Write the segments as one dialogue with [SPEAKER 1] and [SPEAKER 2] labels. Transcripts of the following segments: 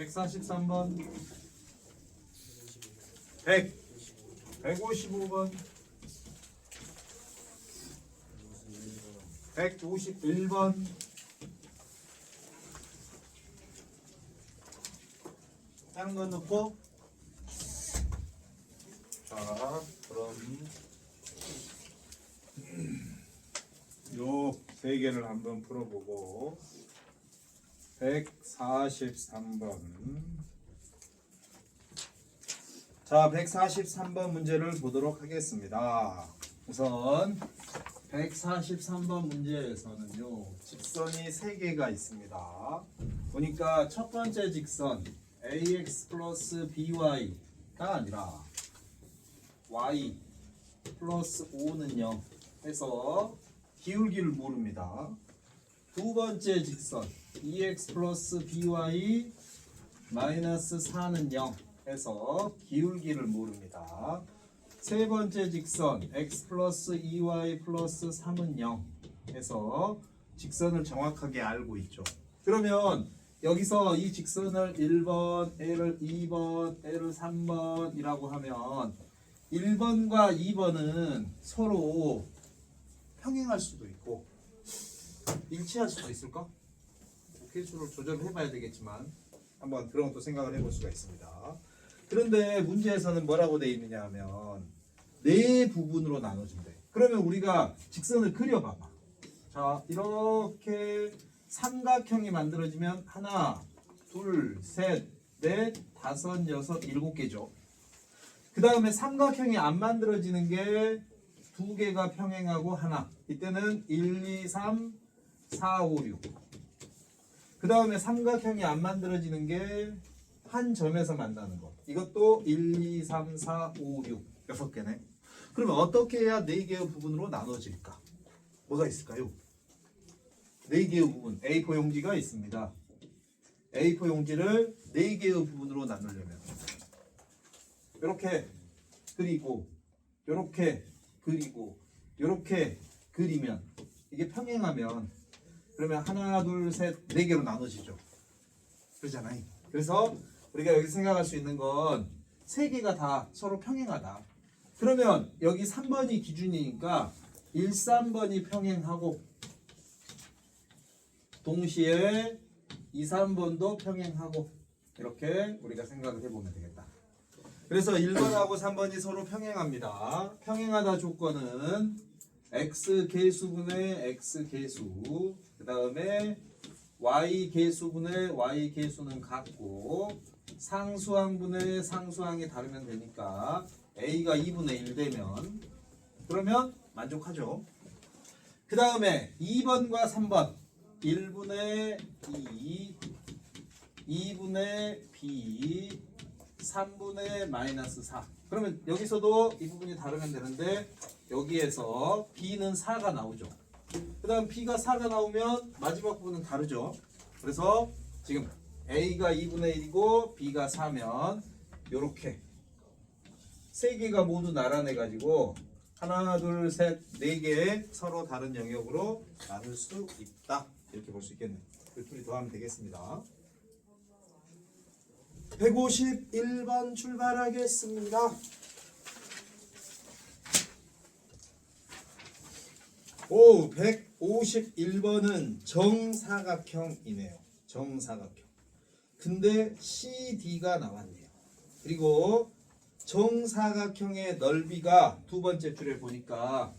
[SPEAKER 1] 143번 100 155번 151번 다른 건 넣고 자 그럼 요 세 개를 한번 풀어보고 143번 자 143번 문제를 보도록 하겠습니다. 우선 143번 문제에서는요 직선이 3개가 있습니다. 보니까 첫 번째 직선 ax 플러스 by가 아니라 y 플러스 5는 0 해서 기울기를 모릅니다. 두 번째 직선 EX 플러스 BY 마이너스 4는 0 해서 기울기를 모릅니다. 세 번째 직선 X 플러스 EY 플러스 3은 0 해서 직선을 정확하게 알고 있죠. 그러면 여기서 이 직선을 1번, L을 2번, L을 3번이라고 하면 1번과 2번은 서로 평행할 수도 있고 일치할 수도 있을까? 개수를 조절해 봐야 되겠지만 한번 그런 것도 생각을 해볼 수가 있습니다. 그런데 문제에서는 뭐라고 되어 있느냐 하면 네 부분으로 나눠준대. 그러면 우리가 직선을 그려봐봐. 자 이렇게 삼각형이 만들어지면 하나, 둘, 셋, 넷, 다섯, 여섯, 일곱 개죠. 그 다음에 삼각형이 안 만들어지는 게 두 개가 평행하고 하나. 이때는 1, 2, 3, 4, 5, 6. 그 다음에 삼각형이 안 만들어지는 게 한 점에서 만나는 거. 이것도 1, 2, 3, 4, 5, 6. 6개네. 그러면 어떻게 해야 4개의 부분으로 나눠질까? 뭐가 있을까요? 4개의 부분. A4 용지가 있습니다. A4 용지를 4개의 부분으로 나누려면 이렇게 그리고 이렇게 그리고 이렇게 그리면 이게 평행하면 그러면 하나, 둘, 셋, 4개로 나눠지죠. 그러잖아요. 그래서 우리가 여기 생각할 수 있는 건 3개가 다 서로 평행하다. 그러면 여기 3번이 기준이니까 1, 3번이 평행하고 동시에 2, 3번도 평행하고 이렇게 우리가 생각을 해보면 되겠다. 그래서 1번하고 3번이 서로 평행합니다. 평행하다 조건은 x 계수분의 x 계수 그 다음에 y 계수분의 y 계수는 같고 상수항분의 상수항이 다르면 되니까 a가 2분의 1 되면 그러면 만족하죠. 그 다음에 2번과 3번 1분의 2 2분의 b 3분의 마이너스 4 그러면 여기서도 이 부분이 다르면 되는데 여기에서 b는 4가 나오죠. 그 다음 b가 4가 나오면 마지막 부분은 다르죠. 그래서 지금 a가 2분의 1이고 b가 4면 요렇게 3개가 모두 나란해 가지고 하나 둘 셋 4개 서로 다른 영역으로 나눌 수 있다. 이렇게 볼 수 있겠네요. 그 둘이 더하면 되겠습니다. 151번 출발하겠습니다. 오, 151번은 정사각형이네요. 정사각형. 근데 CD가 나왔네요. 그리고 정사각형의 넓이가 두 번째 줄에 보니까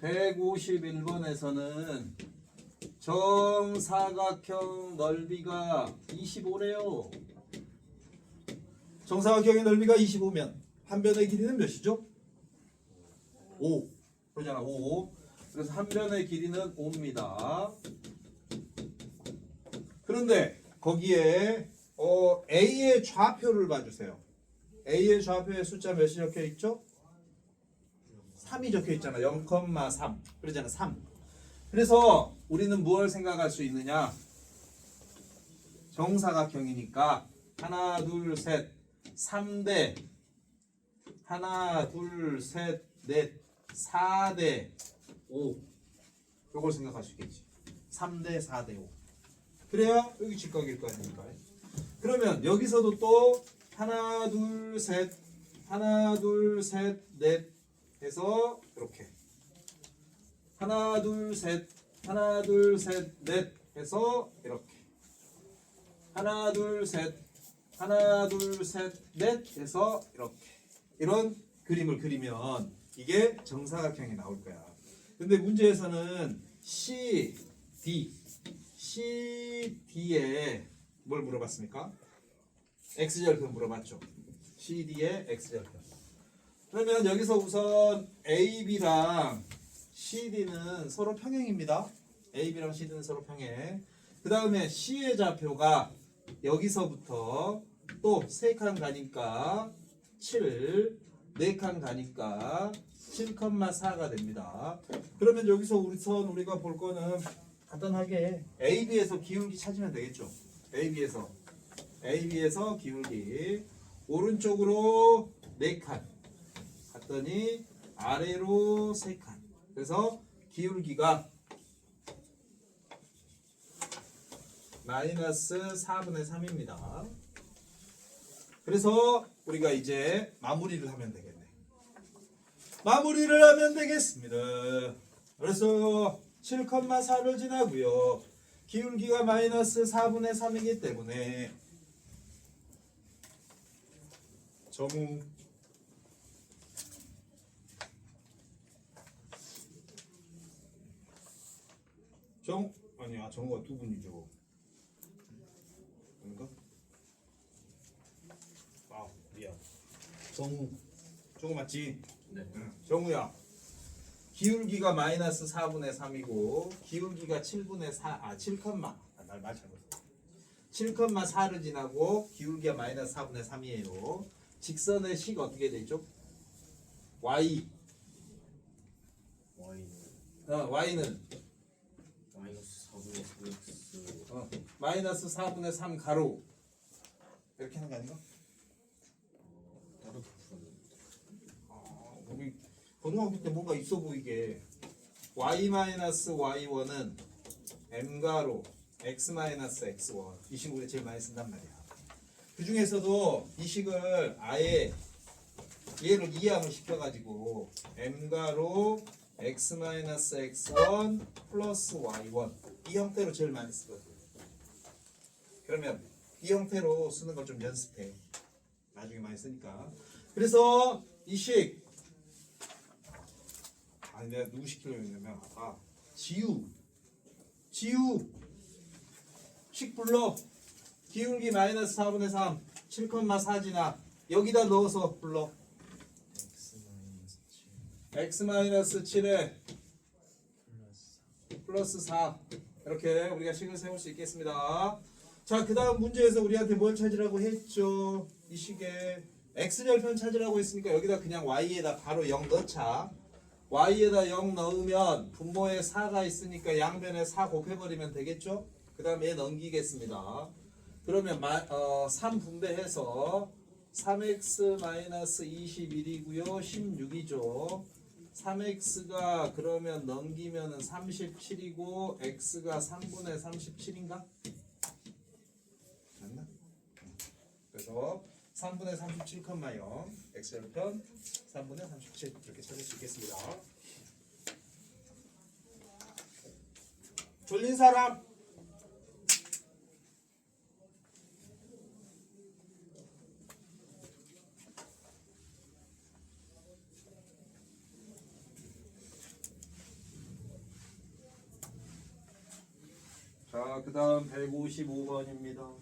[SPEAKER 1] 151번에서는 정사각형 넓이가 25래요. 정사각형의 넓이가 25면 한 변의 길이는 몇이죠? 5. 그러잖아. 5. 그래서 한 변의 길이는 5입니다. 그런데 거기에 A의 좌표를 봐주세요. A의 좌표에 숫자 몇이 적혀 있죠? 3이 적혀 있잖아. 0,3. 그러잖아. 3. 그래서 우리는 무엇을 생각할 수 있느냐? 정사각형이니까 하나, 둘, 셋, 3대 하나, 둘, 셋, 넷, 4대 5. 요걸 생각할 수 있겠지. 3대 4대 5. 그래야 여기 직각일 거 아닙니까? 그러면 여기서도 또 하나 둘 셋 하나 둘 셋 넷 해서 이렇게 하나 둘 셋 하나 둘 셋 넷 해서 이렇게 하나 둘 셋 하나 둘 셋 넷 해서 이렇게 이런 그림을 그리면 이게 정사각형이 나올 거야. 근데 문제에서는 CD에 뭘 물어봤습니까? x절편 물어봤죠. CD의 x절편. 그러면 여기서 우선 AB랑 CD는 서로 평행입니다. AB랑 CD는 서로 평행. 그 다음에 C의 좌표가 여기서부터 또 3칸 가니까 7, 4칸 가니까 7,4가 됩니다. 그러면 여기서 우리가 볼 거는 간단하게 AB에서 기울기 찾으면 되겠죠. AB에서 기울기 오른쪽으로 4칸 갔더니 아래로 3칸. 그래서 기울기가 마이너스 4분의 3입니다. 그래서 우리가 이제 마무리를 하면 되겠네. 마무리를 하면 되겠습니다. 그래서 7,4를 지나고요. 기울기가 마이너스 4분의 3이기 때문에 정우 아니야 정우가 두 분이죠. 아닌가? 아 미안. 정우 맞지?
[SPEAKER 2] 네.
[SPEAKER 1] 정우야. 기울기가 마이너스 4분의 3이고 기울기가 7분의 4, 7, 말 잘못했어. 7,4를 지나고 기울기가 마이너스 4분의 3이에요. 직선의 식 어떻게 되죠? y. y는
[SPEAKER 2] 마이너스 4분의 3x
[SPEAKER 1] 마이너스 4분의 3 가로 이렇게 하는 거 아닌가?
[SPEAKER 2] 따로 풀었는데
[SPEAKER 1] 우리 고등학교 때 뭔가 있어 보이게 y-y1은 m가로 x-x1 이 식으로 제일 많이 쓴단 말이야. 그 중에서도 이 식을 아예 얘를 이항을 시켜가지고 m가로 x-x1 플러스 y1 이 형태로 제일 많이 쓰거든. 그러면 이 형태로 쓰는 걸 좀 연습해. 나중에 많이 쓰니까. 그래서 이 식 아니 내가 누구 시키려고 했냐면 지우 식 불러. 기울기 마이너스 4분의 3 7,4지나 여기다 넣어서 불러. x-7에 플러스 4 이렇게 우리가 식을 세울 수 있겠습니다. 자, 그 다음 문제에서 우리한테 뭘 찾으라고 했죠? 이 식에 x절편 찾으라고 했으니까 여기다 그냥 y에다 바로 0 넣자. y에다 0 넣으면 분모에 4가 있으니까 양변에 4 곱해버리면 되겠죠? 그 다음에 얘 넘기겠습니다. 그러면 3 분배해서 3x-21이고요 16이죠. 3x가 그러면 넘기면은 37이고 x가 3분의 37인가? 맞나? 그래서 3분의 37,0 x절편 3분의 37 이렇게 찾을 수 있겠습니다. 졸린 사람? 자, 그 다음 155번입니다.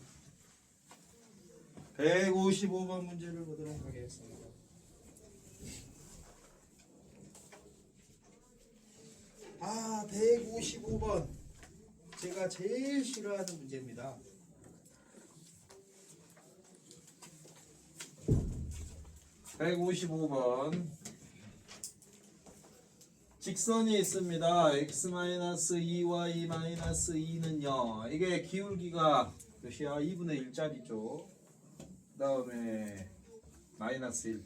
[SPEAKER 1] 155번 문제를 보도록 하겠습니다. 아, 155번. 제가 제일 싫어하는 문제입니다. (155번) 직선이 있습니다. x-2y-2는요 이게 기울기가 몇이야? 2분의 1짜리죠. 그 다음에 마이너스 1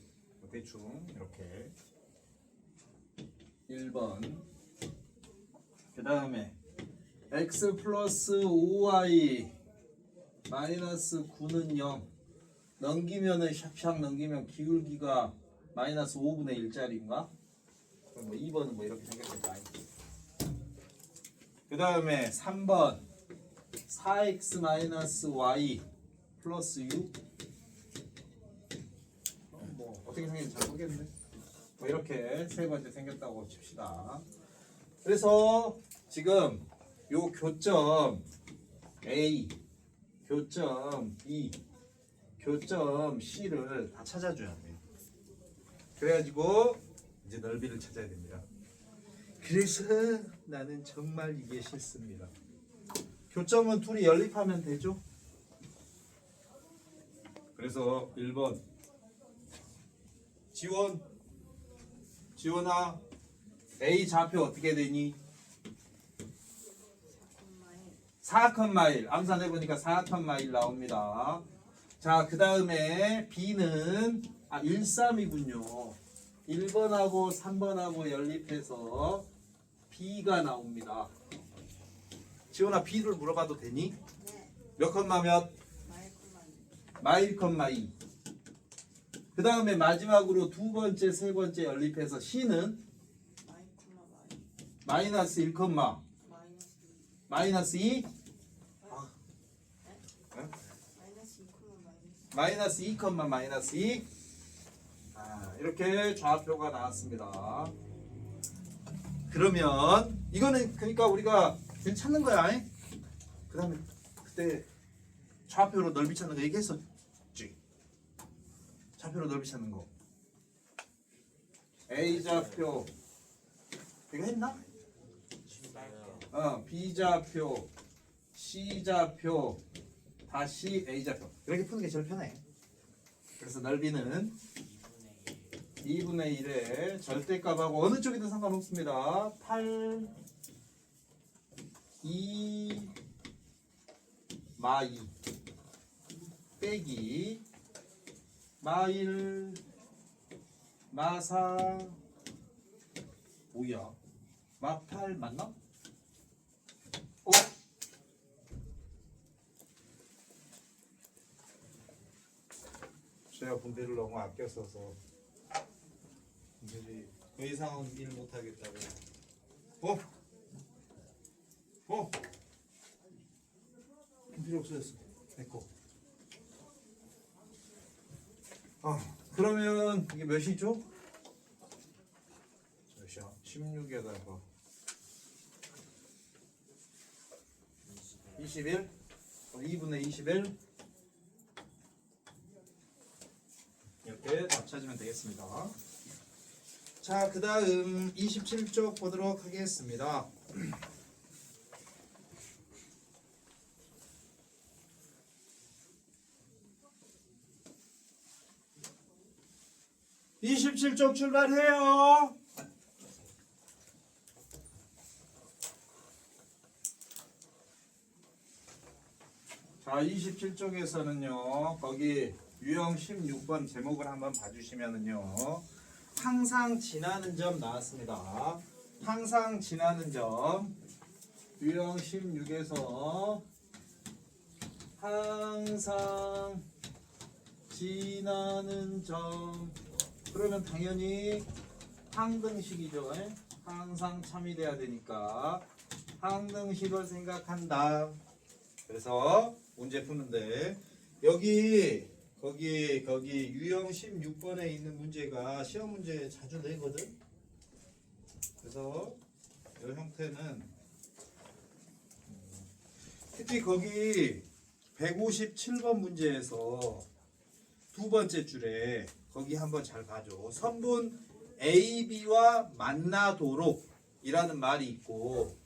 [SPEAKER 1] 대충 이렇게 1번. 그 다음에 x 플러스 5y 마이너스 9는 0. 넘기면은 샥샥 넘기면 기울기가 마이너스 5분의 1짜리인가? 그럼 뭐 2번은 뭐 이렇게 생겼겠다. 그 다음에 3번 4x 마이너스 y 플러스 6. 뭐 어떻게 생겼는지 잘 모르겠는데 뭐 이렇게 세 번째 생겼다고 칩시다. 그래서 지금 요 교점 A, 교점 B, 교점 C를 다 찾아줘야 돼요. 그래가지고 이제 넓이를 찾아야 됩니다. 그래서 나는 정말 이게 싫습니다. 교점은 둘이 연립하면 되죠? 그래서 1번 지원아 A 좌표 어떻게 되니? 4,1 암산해보니까 4,1 나옵니다. 자, 그 다음에 B는 13이군요 1번하고 3번하고 연립해서 B가 나옵니다. 지원아 B를 물어봐도 되니?
[SPEAKER 3] 네.
[SPEAKER 1] 몇 컴마 몇? 마일 컴마 2. 그 다음에 마지막으로 두 번째, 세 번째 연립해서 C는 마이너스 1 컴마 마이너스 2. 마이너스 2 컴마 마이너스 2. 이렇게 좌표가 나왔습니다. 그러면 이거는 그러니까 우리가 찾는 거야. 그 다음에 그때 좌표로 넓이 찾는 거 얘기했었지. 좌표로 넓이 찾는 거. A 좌표 이거 했나? B 좌표, C 좌표, 다시 A 좌표. 이렇게 푸는 게 제일 편해. 그래서 넓이는 2분의 1의 절대값하고 어느 쪽이든 상관없습니다. 8, 2, 마2 빼기 마1, 마4 뭐야? 마8 맞나? 제가 분배를 너무 아껴 써서 분배를 더 이상은 일 못하겠다고. 필요 없어졌어. 내꺼. 그러면 이게 몇이죠? 몇이야? 16에다가 21? 2분의 21? 이렇게 답 찾으면 되겠습니다. 자, 그 다음 27쪽 보도록 하겠습니다. 27쪽 출발해요. 자, 27쪽에서는요, 거기 유형 16번 제목을 한번 봐주시면은요, 항상 지나는 점 나왔습니다. 항상 지나는 점, 유형 16에서 항상 지나는 점. 그러면 당연히 항등식이죠. 항상 참이 돼야 되니까 항등식을 생각한다. 그래서 문제 푸는데 여기 거기 유형 16번에 있는 문제가 시험 문제 자주 내거든. 그래서 이 형태는 특히 거기 157번 문제에서 두 번째 줄에 거기 한번 잘 봐줘. 선분 AB와 만나도록 이라는 말이 있고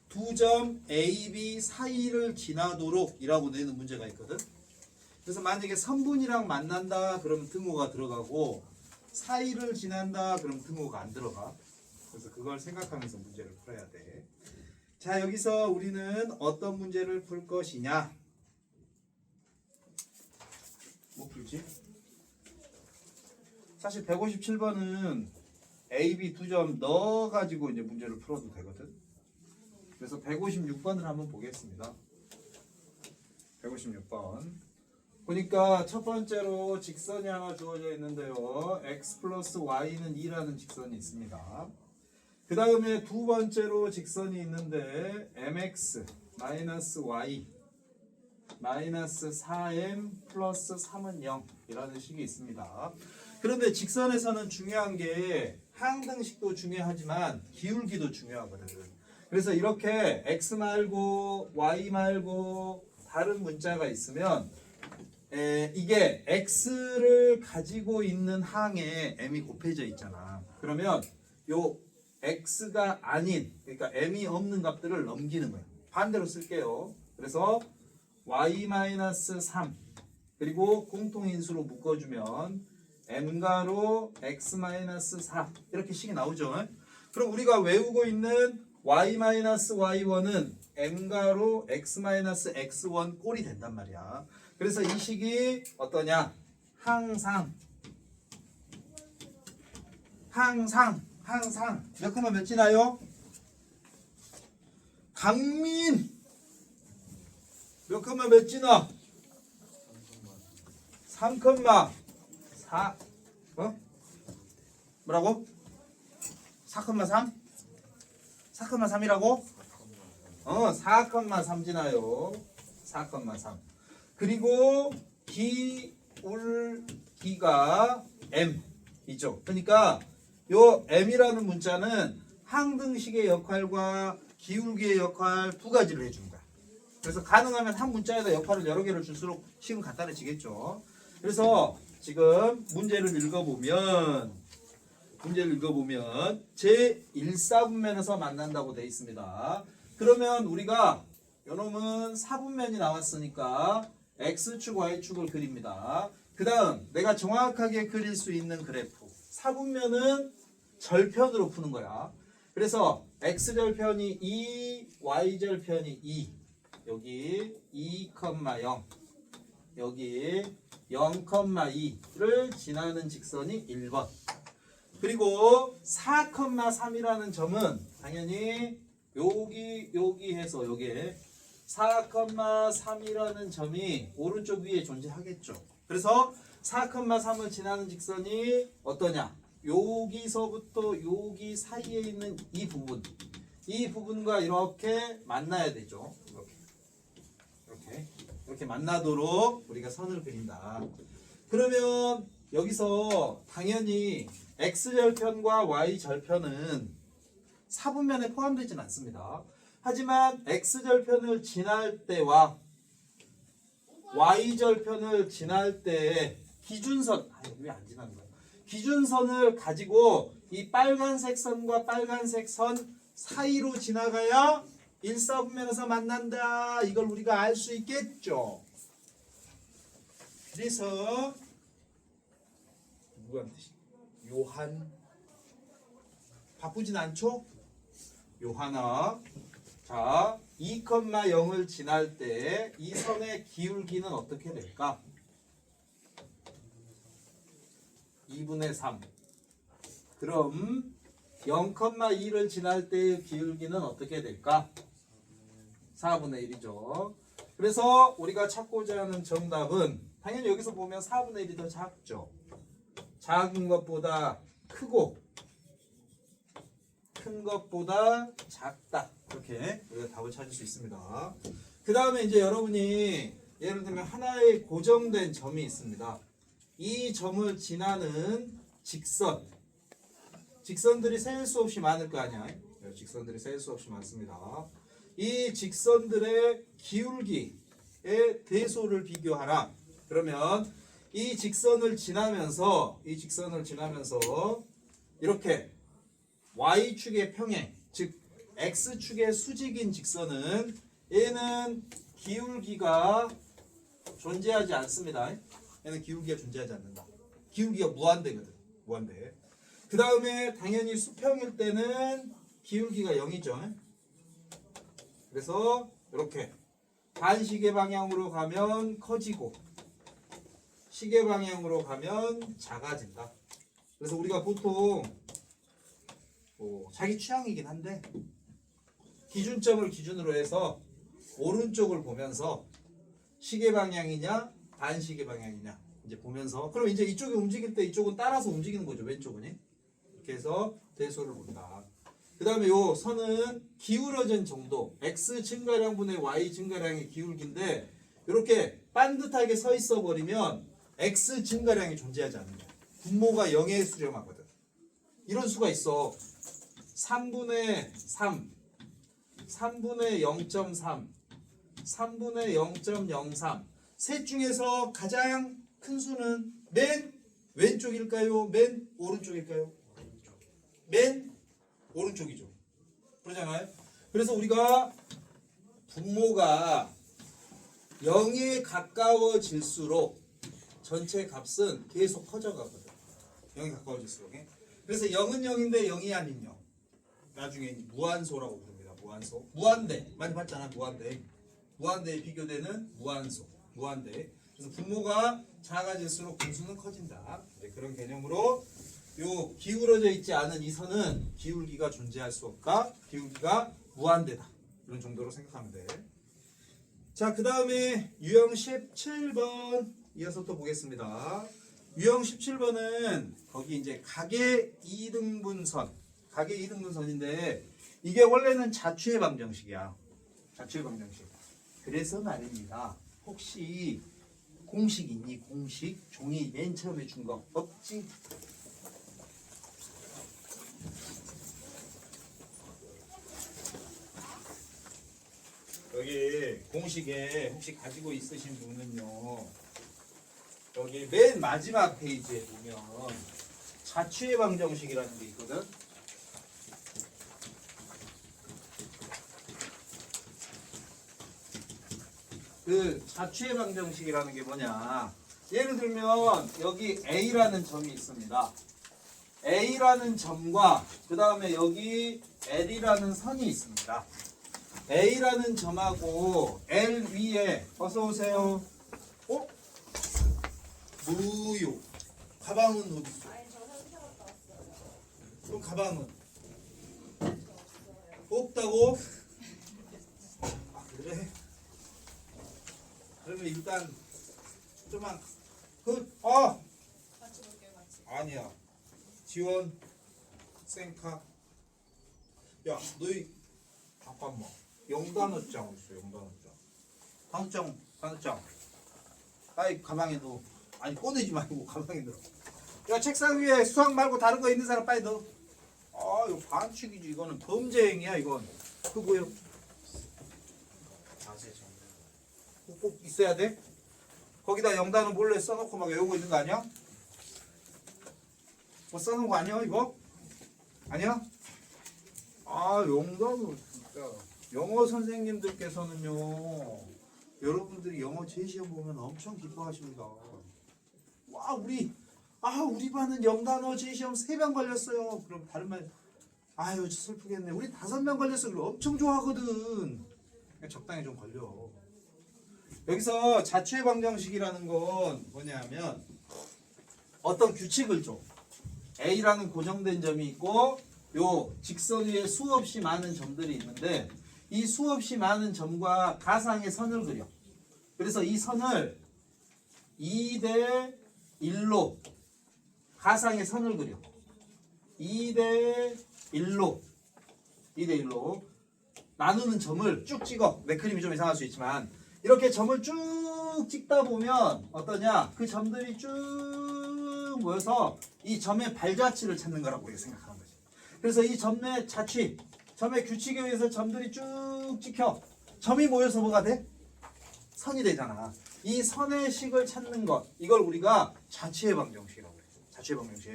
[SPEAKER 1] 두 점 AB 사이를 지나도록 이라고 내는 문제가 있거든. 그래서 만약에 선분이랑 만난다 그러면 등호가 들어가고 사이를 지난다 그러면 등호가 안 들어가. 그래서 그걸 생각하면서 문제를 풀어야 돼. 자, 여기서 우리는 어떤 문제를 풀 것이냐. 뭐 풀지? 사실 157번은 A, B 두 점 넣어가지고 이제 문제를 풀어도 되거든. 그래서 156번을 한번 보겠습니다. 156번. 보니까 첫 번째로 직선이 하나 주어져 있는데요. x 플러스 y는 2라는 직선이 있습니다. 그 다음에 두 번째로 직선이 있는데 mx 마이너스 y 마이너스 4m 플러스 3은 0이라는 식이 있습니다. 그런데 직선에서는 중요한 게 항등식도 중요하지만 기울기도 중요하거든. 그래서 이렇게 x 말고 y 말고 다른 문자가 있으면 이게 x를 가지고 있는 항에 m이 곱해져 있잖아. 그러면 요 x가 아닌, 그러니까 m이 없는 값들을 넘기는 거예요. 반대로 쓸게요. 그래서 y-3 그리고 공통인수로 묶어주면 m가로 x-4 이렇게 식이 나오죠. 그럼 우리가 외우고 있는 y-y1은 m가로 x-x1 꼴이 된단 말이야. 그래서 이 식이 어떠냐? 항상 몇 컴마 몇 지나요? 강민 몇 컴마 몇 지나? 3컴마 4 뭐라고? 4컴마 3이라고? 4컴마 3 지나요. 4컴마 3 그리고 기울기가 m이죠. 그러니까 요 m이라는 문자는 항등식의 역할과 기울기의 역할 두 가지를 해주는 거야. 그래서 가능하면 한 문자에다 역할을 여러 개를 줄수록 식은 간단해지겠죠. 그래서 지금 문제를 읽어보면 제 1사분면에서 만난다고 되어 있습니다. 그러면 우리가 요놈은 4분면이 나왔으니까 x축 y축을 그립니다. 그 다음 내가 정확하게 그릴 수 있는 그래프 4분면은 절편으로 푸는 거야. 그래서 x절편이 2, y절편이 2 여기 2,0 여기 0,2를 지나는 직선이 1번. 그리고 4,3이라는 점은 당연히 여기 해서 여기에 4,3이라는 점이 오른쪽 위에 존재하겠죠. 그래서 4,3을 지나는 직선이 어떠냐? 여기서부터 여기 사이에 있는 이 부분과 이렇게 만나야 되죠. 이렇게 만나도록 우리가 선을 그린다. 그러면 여기서 당연히 x절편과 y절편은 4분면에 포함되진 않습니다. 하지만 x절편을 지날 때와 y절편을 지날 때의 기준선, 왜 안 지나는 거야? 기준선을 가지고 이 빨간색 선과 빨간색 선 사이로 지나가야 1사분면에서 만난다. 이걸 우리가 알 수 있겠죠. 그래서 누구한테? 요한 바쁘진 않죠? 요한아, 자 2,0을 지날 때 이 선의 기울기는 어떻게 될까? 2분의 3. 그럼 0,2를 지날 때의 기울기는 어떻게 될까? 4분의 1이죠. 그래서 우리가 찾고자 하는 정답은 당연히 여기서 보면 4분의 1이 더 작죠. 작은 것보다 크고 큰 것보다 작다. 이렇게 우리가 답을 찾을 수 있습니다. 그 다음에 이제 여러분이 예를 들면 하나의 고정된 점이 있습니다. 이 점을 지나는 직선들이 셀 수 없이 많을 거 아니야. 직선들이 셀 수 없이 많습니다. 이 직선들의 기울기의 대소를 비교하라. 그러면 이 직선을 지나면서 이렇게 y축의 평행, 즉 x축의 수직인 직선은 얘는 기울기가 존재하지 않습니다. 얘는 기울기가 존재하지 않는다. 기울기가 무한대거든. 무한대. 그 다음에 당연히 수평일 때는 기울기가 0이죠. 그래서 이렇게 반시계 방향으로 가면 커지고 시계 방향으로 가면 작아진다. 그래서 우리가 보통 자기 취향이긴 한데 기준점을 기준으로 해서 오른쪽을 보면서 시계 방향이냐 반시계 방향이냐 이제 보면서 그럼 이제 이쪽이 움직일 때 이쪽은 따라서 움직이는 거죠. 왼쪽은 이렇게 해서 대소를 본다. 그 다음에 요 선은 기울어진 정도 x 증가량분의 y 증가량의 기울기인데 이렇게 반듯하게 서 있어 버리면 x 증가량이 존재하지 않는 거야. 분모가 0에 수렴하거든. 이런 수가 있어. 3분의 3 3분의 0.3 3분의 0.03 셋 중에서 가장 큰 수는 맨 왼쪽일까요? 맨 오른쪽일까요? 맨 오른쪽이죠. 그러잖아요. 그래서 우리가 분모가 0에 가까워질수록 전체 값은 계속 커져가거든. 0에 가까워질수록. 그래서 0은 0인데 0이 아닌 0. 나중에 무한소라고 부릅니다. 무한소. 무한대. 많이 봤잖아. 무한대. 무한대에 비교되는 무한소. 무한대. 그래서 분모가 작아질수록 분수는 커진다. 네, 그런 개념으로 요 기울어져 있지 않은 이 선은 기울기가 존재할 수 없다. 기울기가 무한대다. 이런 정도로 생각하면 돼. 자, 그 다음에 유형 17번 이어서 또 보겠습니다. 유형 17번은 거기 이제 가계 2등분선. 가계 2등분선인데 이게 원래는 자취의 방정식이야. 자취의 방정식. 그래서 말입니다. 혹시 공식 있니? 공식? 종이 맨 처음에 준 거 없지? 여기 공식에 혹시 가지고 있으신 분은요. 여기 맨 마지막 페이지에 보면 자취의 방정식이라는 게 있거든. 그 자취의 방정식이라는 게 뭐냐? 예를 들면 여기 A라는 점이 있습니다. A라는 점과 그 다음에 여기 L이라는 선이 있습니다. A라는 점하고 L 위에 어서 오세요. 어? 무요. 가방은 어디 있어?
[SPEAKER 3] 아니 저 현타 갔다 왔어요.
[SPEAKER 1] 그럼 가방은 없다고? 아 그래? 그러면 일단 좀만
[SPEAKER 3] 같이 볼게요 같이.
[SPEAKER 1] 아니야. 지원 셀카. 야 너희 잠깐만. 영단어장 있어. 영단어장. 단어장. 아이 가방에 넣어. 아니 꺼내지 말고 가방에 넣어. 야 책상 위에 수학 말고 다른 거 있는 사람 빨리 넣어. 아 이거 반칙이지. 이거는 범죄 행위야 이건. 그거 뭐예요?
[SPEAKER 2] 자세 정리.
[SPEAKER 1] 꼭 있어야 돼? 거기다 영단어 몰래 써놓고 막 외우고 있는 거 아니야? 뭐 써놓은 거 아니야 이거? 아니야? 아 영단어 진짜 영어 선생님들께서는요 여러분들이 영어 제시험 보면 엄청 기뻐하십니다. 와 우리 반은 영단어 제시험 3명 걸렸어요. 그럼 다른 말 아유 슬프겠네. 우리 5명 걸렸어. 그럼 엄청 좋아하거든. 그러니까 적당히 좀 걸려. 여기서 자취의 방정식이라는 건 뭐냐면 어떤 규칙을 줘. A라는 고정된 점이 있고 요 직선 위에 수없이 많은 점들이 있는데 이 수없이 많은 점과 가상의 선을 그려. 그래서 이 선을 2대 1로 가상의 선을 그려. 2대 1로 나누는 점을 쭉 찍어. 내 그림이 좀 이상할 수 있지만 이렇게 점을 쭉 찍다 보면 어떠냐? 그 점들이 쭉 모여서 이 점의 발자취를 찾는 거라고 우리가 생각하는 거지. 그래서 이 점의 자취, 점의 규칙에 의해서 점들이 쭉 찍혀. 점이 모여서 뭐가 돼? 선이 되잖아. 이 선의 식을 찾는 것, 이걸 우리가 자취의 방정식이라고 그래. 자취의 방정식.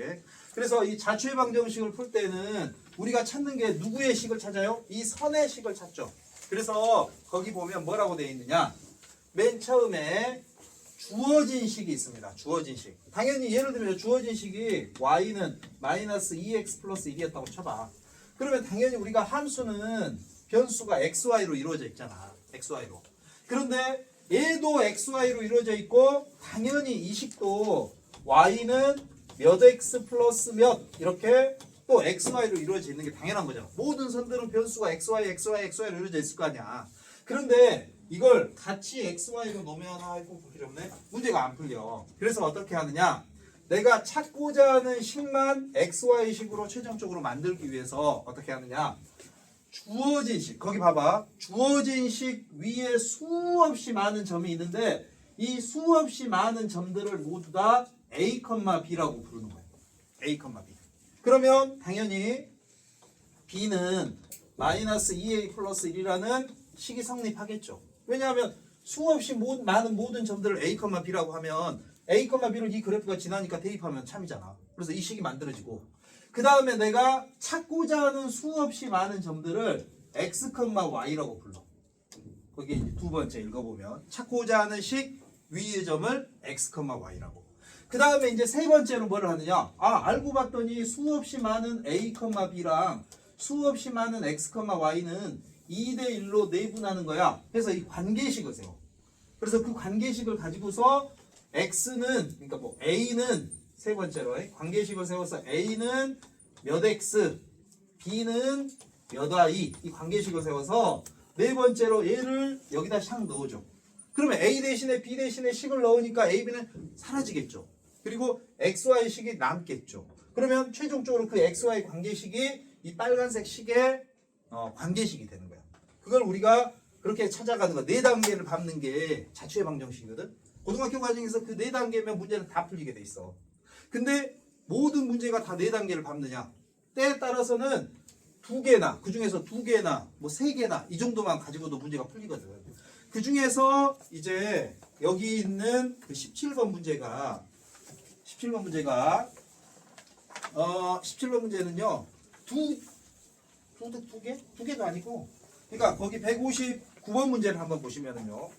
[SPEAKER 1] 그래서 이 자취의 방정식을 풀 때는 우리가 찾는 게 누구의 식을 찾아요? 이 선의 식을 찾죠. 그래서 거기 보면 뭐라고 되어 있느냐? 맨 처음에 주어진 식이 있습니다. 주어진 식. 당연히 예를 들면 주어진 식이 y는 마이너스 2x 플러스 1이었다고 쳐봐. 그러면 당연히 우리가 함수는 변수가 xy로 이루어져 있잖아. xy로. 그런데 얘도 xy로 이루어져 있고 당연히 이 식도 y는 몇 x 플러스 몇 이렇게 또 xy로 이루어져 있는 게 당연한 거잖아. 모든 선들은 변수가 xy로 이루어져 있을 거 아니야. 그런데 이걸 같이 xy로 놓으면 아이고 필요 없네. 문제가 안 풀려. 그래서 어떻게 하느냐? 내가 찾고자 하는 식만 xy식으로 최종적으로 만들기 위해서 어떻게 하느냐? 주어진 식, 거기 봐봐. 주어진 식 위에 수없이 많은 점이 있는데 이 수없이 많은 점들을 모두 다 a, b라고 부르는 거예요. a, b. 그러면 당연히 b는 마이너스 2a 플러스 1이라는 식이 성립하겠죠. 왜냐하면 수없이 많은 모든 점들을 a, b라고 하면 a, b를 이 그래프가 지나니까 대입하면 참이잖아. 그래서 이 식이 만들어지고 그 다음에 내가 찾고자 하는 수없이 많은 점들을 x, y라고 불러. 거기에 이제 두 번째 읽어보면 찾고자 하는 식 위의 점을 x, y라고. 그 다음에 이제 세 번째로 뭐를 하느냐? 알고 봤더니 수없이 많은 a, b랑 수없이 많은 x, y는 2대 1로 내분하는 거야. 그래서 이 관계식을 세워. 그래서 그 관계식을 가지고서 x는 그러니까 뭐 a는 세 번째로 관계식을 세워서 a는 몇 x, b는 몇 y 이 관계식을 세워서 네 번째로 얘를 여기다 샥 넣어줘. 그러면 a 대신에 b 대신에 식을 넣으니까 a, b는 사라지겠죠. 그리고 x, y 식이 남겠죠. 그러면 최종적으로 그 x, y 관계식이 이 빨간색 식의 관계식이 되는 거야. 그걸 우리가 그렇게 찾아가는 거. 네 단계를 밟는 게 자취의 방정식이거든. 고등학교 과정에서 그 네 단계면 문제는 다 풀리게 돼 있어. 근데 모든 문제가 다 네 단계를 밟느냐? 때에 따라서는 두 개나 그 중에서 두 개나 뭐 세 개나 이 정도만 가지고도 문제가 풀리거든. 그 중에서 이제 여기 있는 그 17번 문제가 17번 문제는요 두 개? 두 개도 아니고 그러니까 거기 159번 문제를 한번 보시면은요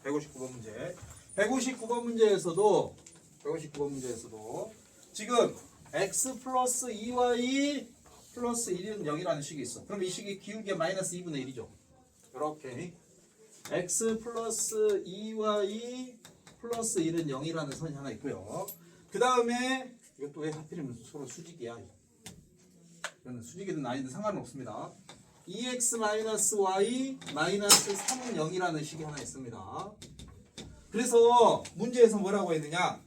[SPEAKER 1] 159번 문제에서도 지금 x 플러스 2y 플러스 1은 0이라는 식이 있어. 그럼 이 식이 기울기가 마이너스 2분의 1이죠. 이렇게 x 플러스 2y 플러스 1은 0이라는 선이 하나 있고요. 그 다음에 이것도 왜 하필이면 서로 수직이야. 이거는 수직이든 아니든 상관은 없습니다. 2x 마이너스 y 마이너스 3은 0이라는 식이 하나 있습니다. 그래서 문제에서 뭐라고 했느냐?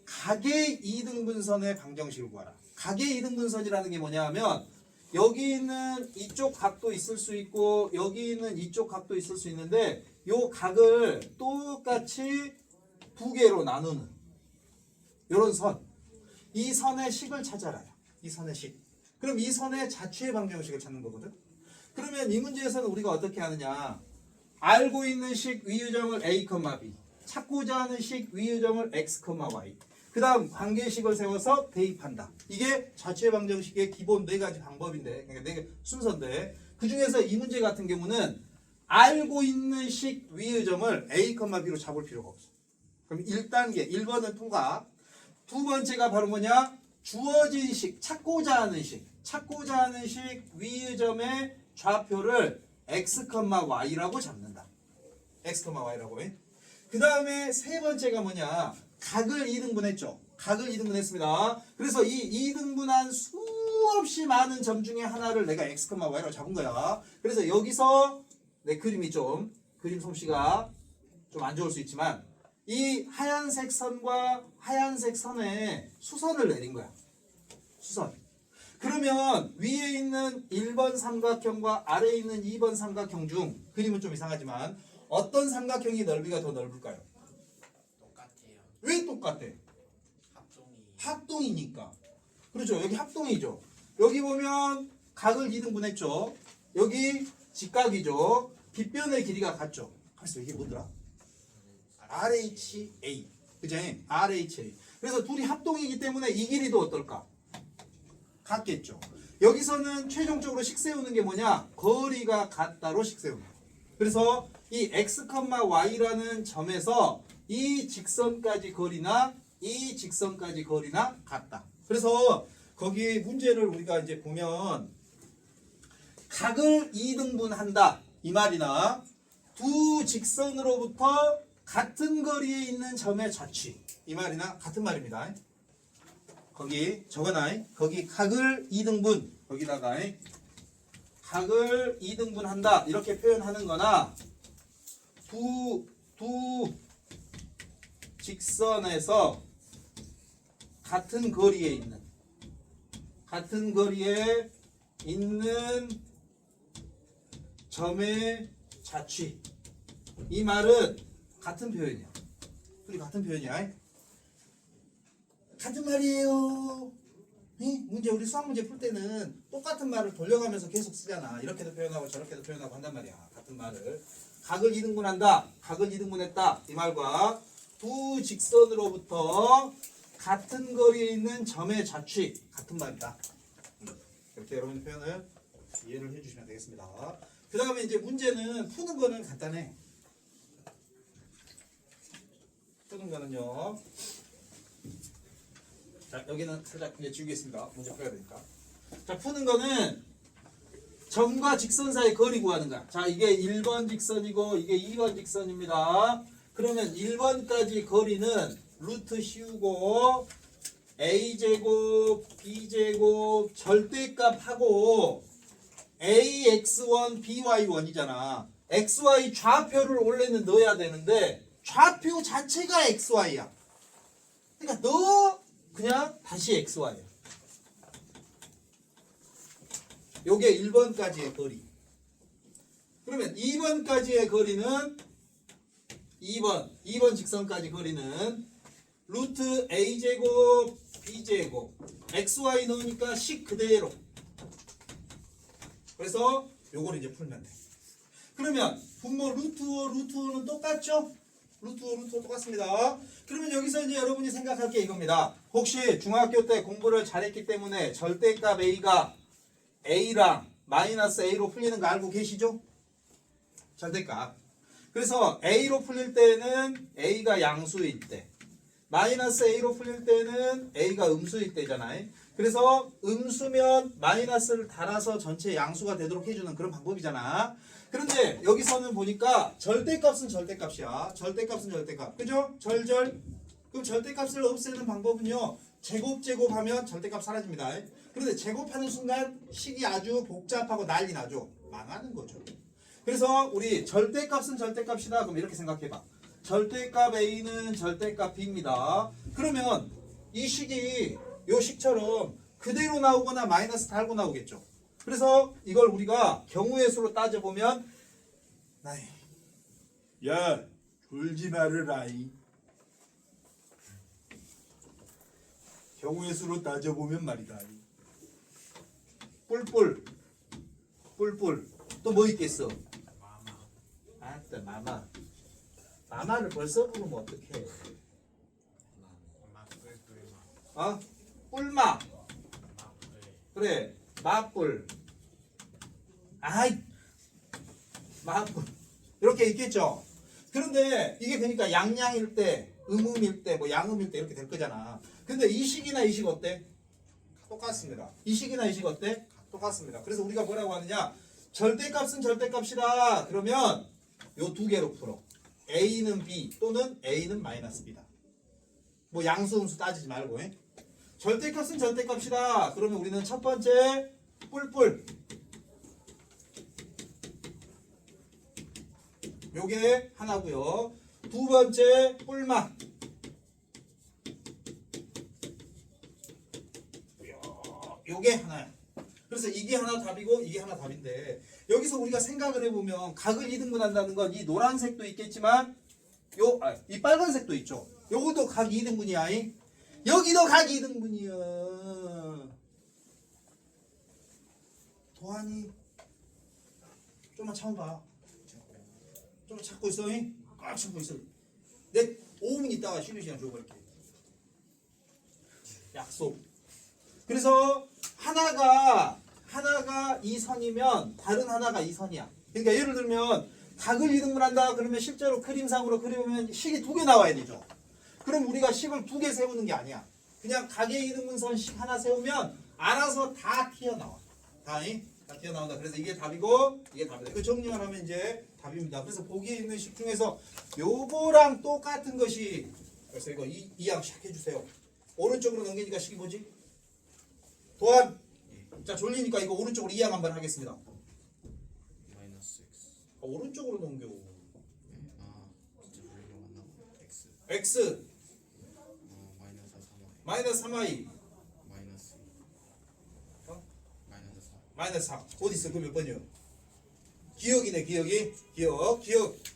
[SPEAKER 1] 각의 이등분선의 방정식을 구하라. 각의 이등분선이라는 게 뭐냐 하면 여기 있는 이쪽 각도 있을 수 있고 여기 있는 이쪽 각도 있을 수 있는데 요 각을 똑같이 두 개로 나누는 요런 선. 이 선의 식을 찾아라. 이 선의 식. 그럼 이 선의 자취의 방정식을 찾는 거거든. 그러면 이 문제에서는 우리가 어떻게 하느냐? 알고 있는 식 위의 점을 a, b. 찾고자 하는 식 위의 점을 x, y. 그 다음 관계식을 세워서 대입한다. 이게 자취의 방정식의 기본 네 가지 방법인데, 그러니까 네 순서인데, 그 중에서 이 문제 같은 경우는 알고 있는 식 위의 점을 a, b로 잡을 필요가 없어. 그럼 1단계, 1번은 통과. 두 번째가 바로 뭐냐? 주어진 식, 찾고자 하는 식 위의 점의 좌표를 x, y라고 잡는다. x, y라고 해. 그 다음에 세 번째가 뭐냐? 각을 2등분했죠. 각을 2등분했습니다. 그래서 이 2등분한 수없이 많은 점 중에 하나를 내가 x, y라고 잡은 거야. 그래서 여기서 내 그림 솜씨가 좀 안 좋을 수 있지만 이 하얀색 선과 하얀색 선에 수선을 내린 거야. 수선. 그러면 위에 있는 1번 삼각형과 아래에 있는 2번 삼각형 중 그림은 좀 이상하지만 어떤 삼각형이 넓이가 더 넓을까요?
[SPEAKER 2] 똑같아요.
[SPEAKER 1] 왜 똑같아?
[SPEAKER 2] 합동이.
[SPEAKER 1] 합동이니까. 그렇죠. 여기 합동이죠. 여기 보면 각을 2등분했죠. 여기 직각이죠. 빗변의 길이가 같죠. 그래서 이게 뭐더라? RHA. 그죠? RHA. 그래서 둘이 합동이기 때문에 이 길이도 어떨까? 같겠죠. 여기서는 최종적으로 식 세우는 게 뭐냐? 거리가 같다로 식 세우는 거예요. 그래서 이 x, y라는 점에서 이 직선까지 거리나 이 직선까지 거리나 같다. 그래서 거기 문제를 우리가 이제 보면 각을 2등분한다 이 말이나 두 직선으로부터 같은 거리에 있는 점의 좌취 이 말이나 같은 말입니다. 거기 적어놔. 거기 각을 2등분 거기다가 각을 2등분한다 이렇게 표현하는 거나 두 직선에서 같은 거리에 있는 점의 자취. 이 말은 같은 표현이야. 둘이 같은 표현이야. 같은 말이에요. 문제 우리 수학 문제 풀 때는 똑같은 말을 돌려가면서 계속 쓰잖아. 이렇게도 표현하고 저렇게도 표현하고 한단 말이야. 같은 말을. 각을 이등분한다. 각을 이등분했다. 이 말과 두 직선으로부터 같은 거리에 있는 점의 자취 같은 말이다. 이렇게 여러분 표현을 이해를 해주시면 되겠습니다. 그 다음에 이제 문제는 푸는 거는 간단해. 푸는 거는요. 자, 여기는 살짝 이제 지우겠습니다. 문제 풀어야 되니까. 자, 푸는 거는 점과 직선 사이 거리 구하는 거야. 자, 이게 1번 직선이고 이게 2번 직선입니다. 그러면 1번까지 거리는 루트 씌우고 a제곱, b제곱 절대값하고 ax1, by1이잖아. xy 좌표를 원래는 넣어야 되는데 좌표 자체가 xy야. 그러니까 너 그냥 다시 xy야. 요게 1번까지의 거리. 그러면 2번까지의 거리는 2번 직선까지 거리는 루트 a제곱 b제곱 xy 넣으니까 식 그대로. 그래서 요걸 이제 풀면 돼. 그러면 분모 루트 5, 루트 5는 똑같죠? 루트 5, 루트 5 똑같습니다. 그러면 여기서 이제 여러분이 생각할 게 이겁니다. 혹시 중학교 때 공부를 잘했기 때문에 절대값 a가 a랑 마이너스 a로 풀리는 거 알고 계시죠? 절대값. 그래서 a로 풀릴 때는 a가 양수일 때, 마이너스 a로 풀릴 때는 a가 음수일 때잖아요. 그래서 음수면 마이너스를 달아서 전체 양수가 되도록 해주는 그런 방법이잖아. 그런데 여기서는 보니까 절대값은 절대값이야. 절대값은 절대값. 그죠? 절절. 그럼 절대값을 없애는 방법은요. 제곱하면 절대값 사라집니다. 그런데 제곱하는 순간 식이 아주 복잡하고 난리 나죠. 망하는 거죠. 그래서 우리 절대값은 절대값이다. 그럼 이렇게 생각해봐. 절대값 A는 절대값 B입니다. 그러면 이 식이 요 식처럼 그대로 나오거나 마이너스 달고 나오겠죠. 그래서 이걸 우리가 경우의 수로 따져보면 야 졸지 말으라이. 경우의 수로 따져보면 말이다. 뿔뿔 또 뭐 있겠어? 아따 마마를 벌써 부르면 어떡해. 뿔마. 그래 마뿔. 아이 마뿔 이렇게 있겠죠. 그런데 이게 그러니까 양양일 때 음음일 때 뭐 양음일 때 이렇게 될 거잖아. 근데 이 식이나 이 식 어때? 똑같습니다. 이 식이나 이 식 어때? 똑같습니다. 그래서 우리가 뭐라고 하느냐, 절대값은 절대값이다. 그러면 요 두 개로 풀어. a는 b 또는 a는 마이너스 b다. 뭐 양수 음수 따지지 말고. 절대값은 절대값이다. 그러면 우리는 첫 번째 뿔뿔, 요게 하나고요. 두 번째 뿔마, 요게 하나야. 그래서 이게 하나 답이고 이게 하나 답인데, 여기서 우리가 생각을 해보면 각을 이등분한다는 건 이 노란색도 있겠지만 이 빨간색도 있죠. 요것도 각 이등분이야. 여기도 각 이등분이야. 도안이 좀만 참아봐. 좀만 참고 있어. 꽉 참고 있어. 내 5분 있다가 쉬는 시간 줘볼게. 약속. 그래서 하나가 이 선이면 다른 하나가 이 선이야. 그러니까 예를 들면 각을 이등분한다 그러면 실제로 그림상으로 그리면 식이 두 개 나와야 되죠. 그럼 우리가 식을 두 개 세우는 게 아니야. 그냥 각의 이등분선 식 하나 세우면 알아서 다 튀어나와. 다 튀어나온다. 그래서 이게 답이고 이게 답이다. 그 정리만 하면 이제 답입니다. 그래서 보기에 있는 식 중에서 요거랑 똑같은 것이, 그래서 이거 이항 샥 해주세요. 오른쪽으로 넘기니까 식이 뭐지? 도안. 자, 졸리니까 이거 오른쪽으로 이항 한번 하겠습니다.
[SPEAKER 2] 마이너스 x.
[SPEAKER 1] 오른쪽으로 넘겨. x
[SPEAKER 2] 마이너스 3y
[SPEAKER 1] 마이너스 3y
[SPEAKER 2] 마이너스
[SPEAKER 1] 어?
[SPEAKER 2] 마이너스 4
[SPEAKER 1] 마이너스 4 어디 있어? 그 몇 번이요? 기억이네.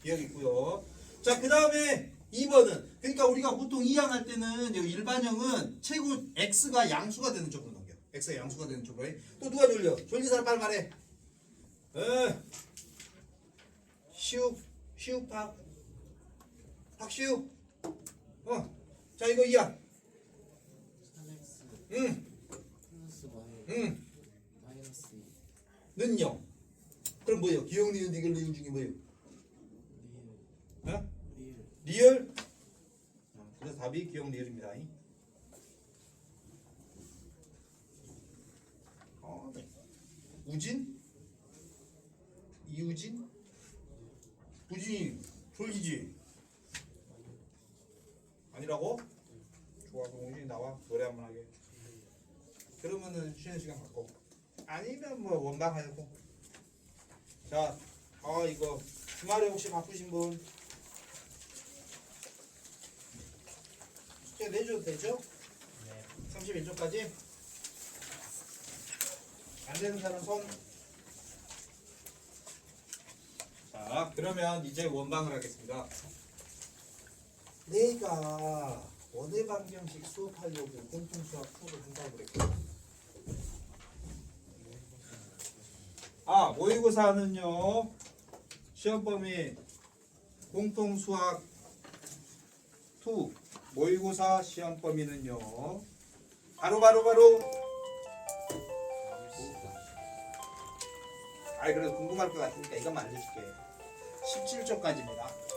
[SPEAKER 1] 기억 있고요. 자, 그 다음에 2번은 그러니까 우리가 보통 이항할 때는 여기 일반형은 최고 x가 양수가 되는 쪽으로 넘겨. x가 양수가 되는 쪽으로 해. 또 누가 졸려? 졸린 사람 빨리 말해. 시우 박시우. 자, 이거 이항.
[SPEAKER 2] 3x
[SPEAKER 1] 응.
[SPEAKER 2] 플러스 y 마이너스 2
[SPEAKER 1] 는요. 그럼 뭐예요? 기억 니은 디귿 리을 중에 뭐예요? 어?
[SPEAKER 2] 리을
[SPEAKER 1] 리을. 그래서 답이 기억 리을입니다. 네. 우진? 이우진? 우진이 졸리지? 아니라고? 좋아, 그럼 우진이 나와. 노래 한번 하게. 그러면은 쉬는 시간 갖고. 아니면 뭐 원방 하고. 자, 이거 주말에 혹시 바쁘신 분 숙제 내줘도 되죠?
[SPEAKER 2] 네
[SPEAKER 1] 31초까지? 안 되는 사람 손. 자, 그러면 이제 원방을 하겠습니다. 내가 원의 방정식 수업하려고 공통수학 수업을 한다고 그랬거든. 모의고사는요 시험 범위 공통수학 2 모의고사 시험 범위는요 바로 그래도 궁금할 것 같으니까 이것만 알려줄게. 17초까지입니다.